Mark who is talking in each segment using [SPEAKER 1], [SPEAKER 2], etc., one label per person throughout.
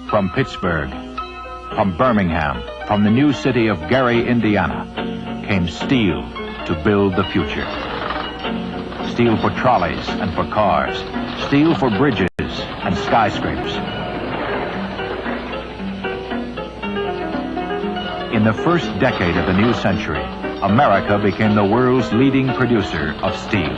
[SPEAKER 1] From Pittsburgh, from Birmingham, from the new city of Gary, Indiana, came steel to build the future. Steel for trolleys and for cars, steel for bridges and skyscrapers. In the first decade of the new century, America became the world's leading producer of steel.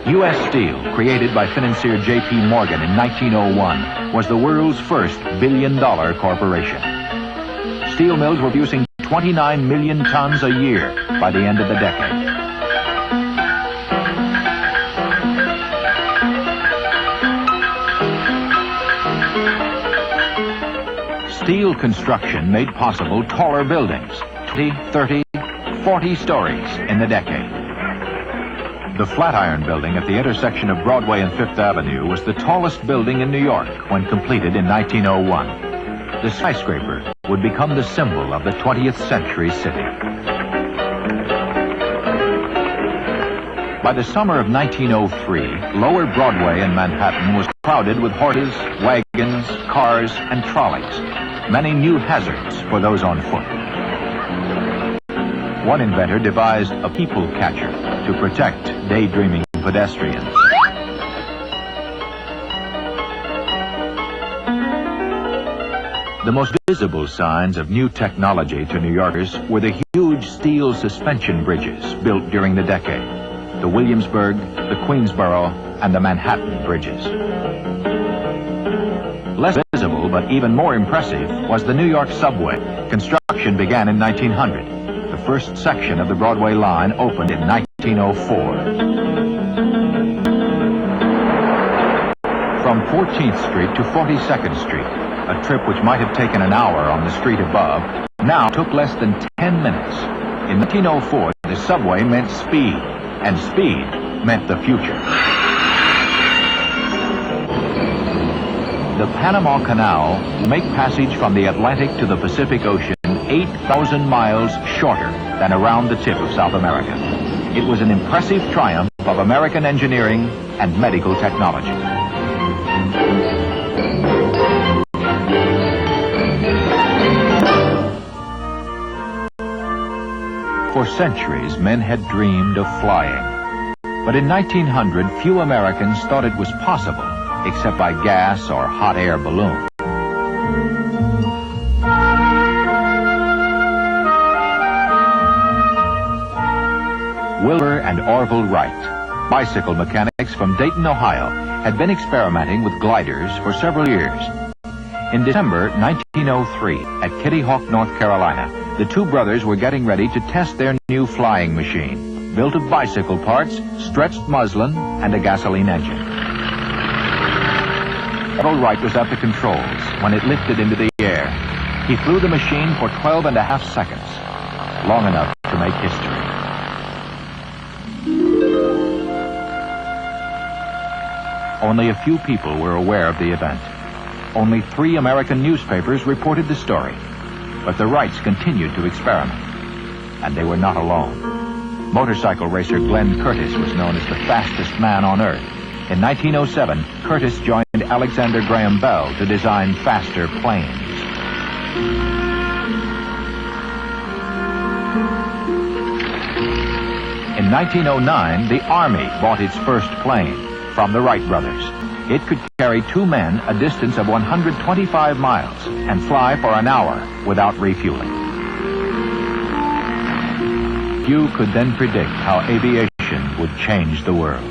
[SPEAKER 1] U.S. Steel, created by financier J.P. Morgan in 1901, was the world's first billion-dollar corporation. Steel mills were producing 29 million tons a year by the end of the decade. Steel construction made possible taller buildings, 20, 30, 40 stories in the decade. The Flatiron Building at the intersection of Broadway and Fifth Avenue was the tallest building in New York when completed in 1901. The skyscraper would become the symbol of the 20th century city. By the summer of 1903, Lower Broadway in Manhattan was crowded with horses, wagons, cars, and trolleys. Many new hazards for those on foot. One inventor devised a people catcher to protect daydreaming pedestrians. The most visible signs of new technology to New Yorkers were the huge steel suspension bridges built during the decade. The Williamsburg, the Queensboro, and the Manhattan bridges. Less visible, but even more impressive, was the New York subway. Construction began in 1900. The first section of the Broadway line opened in 1904. From 14th Street to 42nd Street, a trip which might have taken an hour on the street above, now took less than 10 minutes. In 1904, the subway meant speed, and speed meant the future. The Panama Canal will make passage from the Atlantic to the Pacific Ocean 8,000 miles shorter than around the tip of South America. It was an impressive triumph of American engineering and medical technology. For centuries, men had dreamed of flying. But in 1900, few Americans thought it was possible, except by gas or hot air balloon. Wilbur and Orville Wright, bicycle mechanics from Dayton, Ohio, had been experimenting with gliders for several years. In December 1903, at Kitty Hawk, North Carolina, the two brothers were getting ready to test their new flying machine, built of bicycle parts, stretched muslin, and a gasoline engine. Orville Wright was at the controls when it lifted into the air. He flew the machine for 12.5 seconds, long enough to make history. Only a few people were aware of the event. Only 3 American newspapers reported the story. But the Wrights continued to experiment. And they were not alone. Motorcycle racer Glenn Curtiss was known as the fastest man on Earth. In 1907, Curtiss joined Alexander Graham Bell to design faster planes. In 1909, the Army bought its first plane from the Wright brothers. It could carry 2 men a distance of 125 miles and fly for an hour without refueling. Few could then predict how aviation would change the world.